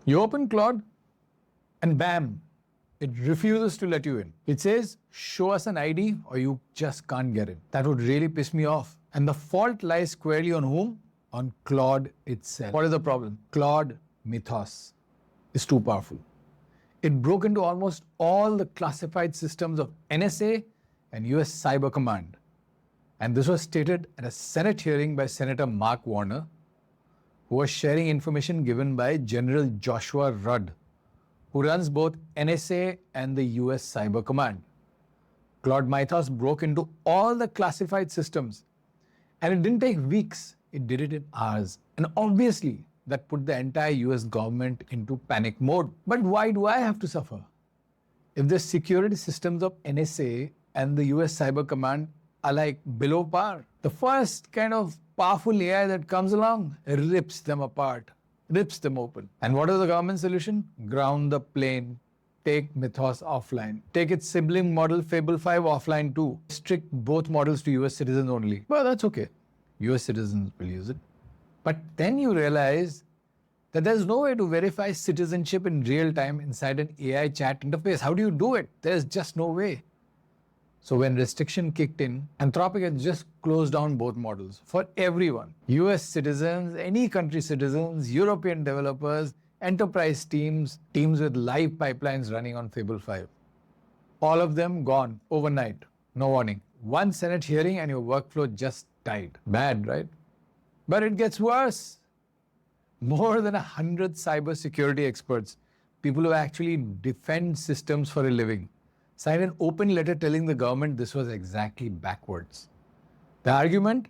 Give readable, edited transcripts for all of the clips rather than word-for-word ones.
You open Claude and bam, it refuses to let you in. It says, show us an ID or you just can't get in. That would really piss me off. And the fault lies squarely on whom? On Claude itself. What is the problem? Claude Mythos is too powerful. It broke into almost all the classified systems of NSA and US Cyber Command. And this was stated at a Senate hearing by Senator Mark Warner, who was sharing information given by General Joshua Rudd, who runs both NSA and the US Cyber Command. Claude Mythos broke into all the classified systems, and it didn't take weeks, it did it in hours. And obviously, that put the entire US government into panic mode. But why do I have to suffer? If the security systems of NSA and the US Cyber Command are like below par, the first kind of powerful AI that comes along rips them apart, rips them open. And what is the government solution? Ground the plane, take Mythos offline. Take its sibling model Fable 5 offline too. Restrict both models to US citizens only. Well, that's okay. US citizens will use it. But then you realize that there's no way to verify citizenship in real time inside an AI chat interface. How do you do it? There's just no way. So when restriction kicked in, Anthropic had just closed down both models for everyone. US citizens, any country citizens, European developers, enterprise teams, teams with live pipelines running on Fable 5. All of them gone overnight, no warning. One Senate hearing and your workflow just died. Bad, right? But it gets worse. More than 100 cybersecurity experts, people who actually defend systems for a living, signed an open letter telling the government this was exactly backwards. The argument?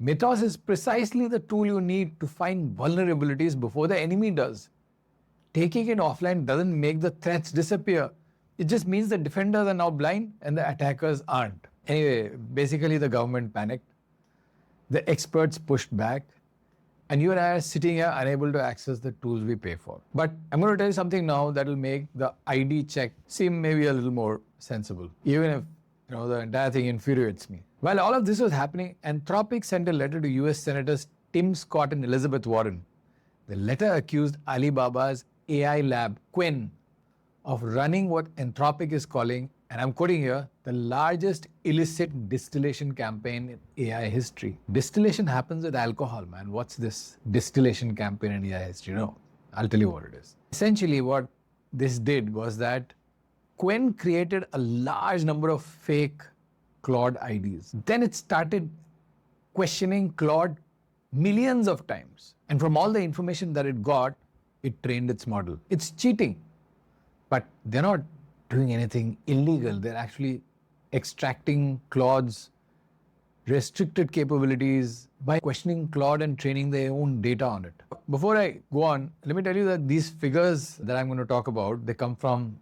Mythos is precisely the tool you need to find vulnerabilities before the enemy does. Taking it offline doesn't make the threats disappear. It just means the defenders are now blind and the attackers aren't. Anyway, basically the government panicked. The experts pushed back. And you and I are sitting here unable to access the tools we pay for. But I'm going to tell you something now that will make the ID check seem maybe a little more sensible, even if the entire thing infuriates me. While all of this was happening, Anthropic sent a letter to US Senators Tim Scott and Elizabeth Warren. The letter accused Alibaba's AI lab, Qwen, of running what Anthropic is calling, and I'm quoting here, the largest illicit distillation campaign in AI history. Distillation happens with alcohol, man. What's this distillation campaign in AI history? No, I'll tell you what it is. Essentially, what this did was that Qwen created a large number of fake Claude IDs. Then it started questioning Claude millions of times. And from all the information that it got, it trained its model. It's cheating. But they're not doing anything illegal. They're actually extracting Claude's restricted capabilities by questioning Claude and training their own data on it. Before I go on, let me tell you that these figures that I'm going to talk about, they come from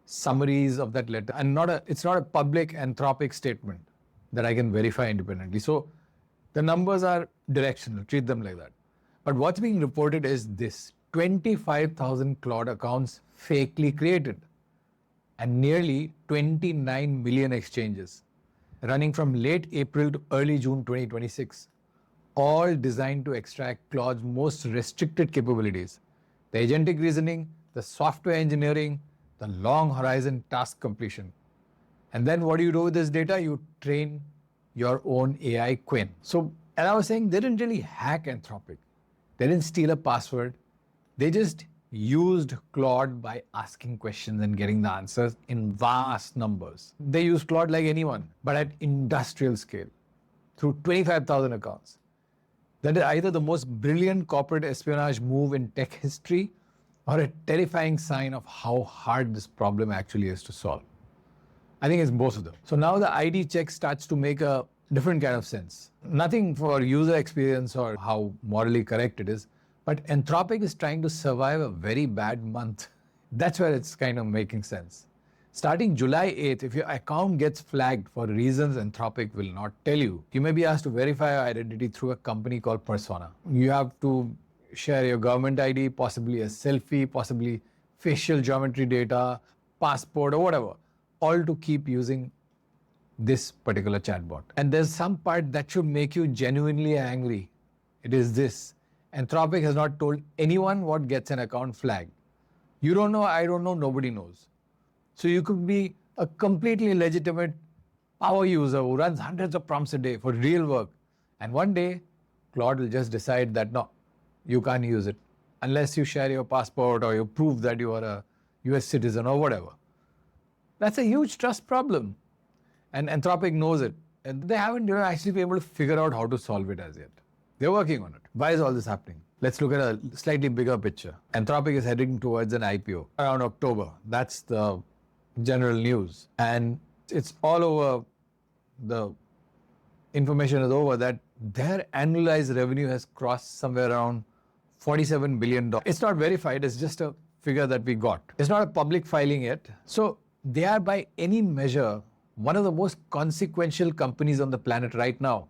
summaries of that letter, and it's not a public Anthropic statement that I can verify independently. So the numbers are directional, treat them like that. But what's being reported is this: 25,000 Claude accounts fakely created, and nearly 29 million exchanges running from late April to early June 2026, all designed to extract Claude's most restricted capabilities: the agentic reasoning, the software engineering, the long horizon task completion. And then what do you do with this data? You train your own AI Qwen. So, and I was saying, they didn't really hack Anthropic. They didn't steal a password. They just used Claude by asking questions and getting the answers in vast numbers. They use Claude like anyone, but at industrial scale, through 25,000 accounts. That is either the most brilliant corporate espionage move in tech history or a terrifying sign of how hard this problem actually is to solve. I think it's both of them. So now the ID check starts to make a different kind of sense. Nothing for user experience or how morally correct it is, but Anthropic is trying to survive a very bad month. That's where it's kind of making sense. Starting July 8th, if your account gets flagged for reasons Anthropic will not tell you, you may be asked to verify your identity through a company called Persona. You have to share your government ID, possibly a selfie, possibly facial geometry data, passport or whatever, all to keep using this particular chatbot. And there's some part that should make you genuinely angry. It is this: Anthropic has not told anyone what gets an account flagged. You don't know, I don't know, nobody knows. So you could be a completely legitimate power user who runs hundreds of prompts a day for real work. And one day, Claude will just decide that no, you can't use it unless you share your passport or you prove that you are a US citizen or whatever. That's a huge trust problem. And Anthropic knows it. And they haven't actually been able to figure out how to solve it as yet. They're working on it. Why is all this happening? Let's look at a slightly bigger picture. Anthropic is heading towards an IPO around October. That's the general news. And it's all over. The information is over that their annualized revenue has crossed somewhere around $47 billion. It's not verified. It's just a figure that we got. It's not a public filing yet. So they are by any measure one of the most consequential companies on the planet right now.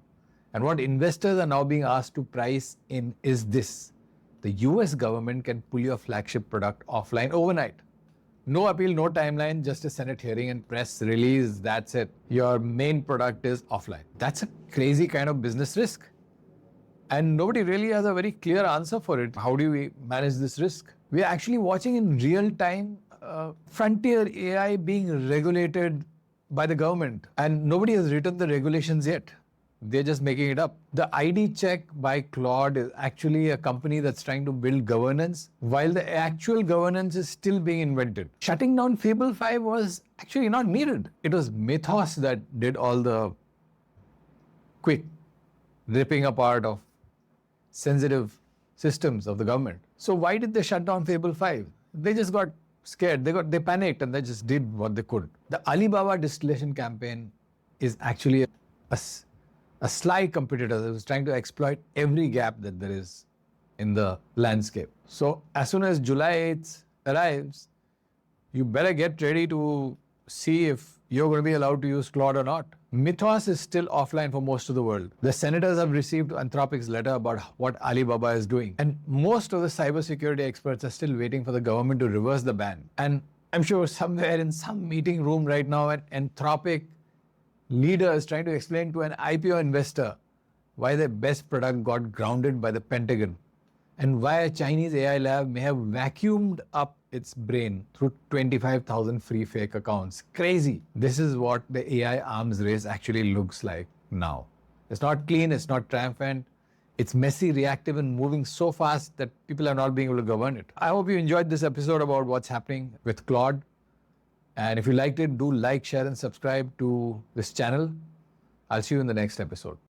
And what investors are now being asked to price in is this. The US government can pull your flagship product offline overnight. No appeal, no timeline, just a Senate hearing and press release, that's it. Your main product is offline. That's a crazy kind of business risk. And nobody really has a very clear answer for it. How do we manage this risk? We are actually watching in real time frontier AI being regulated by the government. And nobody has written the regulations yet. They're just making it up. The ID check by Claude is actually a company that's trying to build governance, while the actual governance is still being invented. Shutting down Fable 5 was actually not needed. It was Mythos that did all the quick ripping apart of sensitive systems of the government. So why did they shut down Fable 5? They just got scared. They panicked and they just did what they could. The Alibaba Distillation campaign is actually a sly competitor that was trying to exploit every gap that there is in the landscape. So as soon as July 8th arrives, you better get ready to see if you're going to be allowed to use Claude or not. Mythos is still offline for most of the world. The senators have received Anthropic's letter about what Alibaba is doing. And most of the cybersecurity experts are still waiting for the government to reverse the ban. And I'm sure somewhere in some meeting room right now, an Anthropic leader is trying to explain to an IPO investor why their best product got grounded by the Pentagon and why a Chinese AI lab may have vacuumed up its brain through 25,000 free fake accounts. Crazy. This is what the AI arms race actually looks like now. It's not clean, it's not triumphant, it's messy, reactive, and moving so fast that people are not being able to govern it. I hope you enjoyed this episode about what's happening with Claude. And if you liked it, do like, share, and subscribe to this channel. I'll see you in the next episode.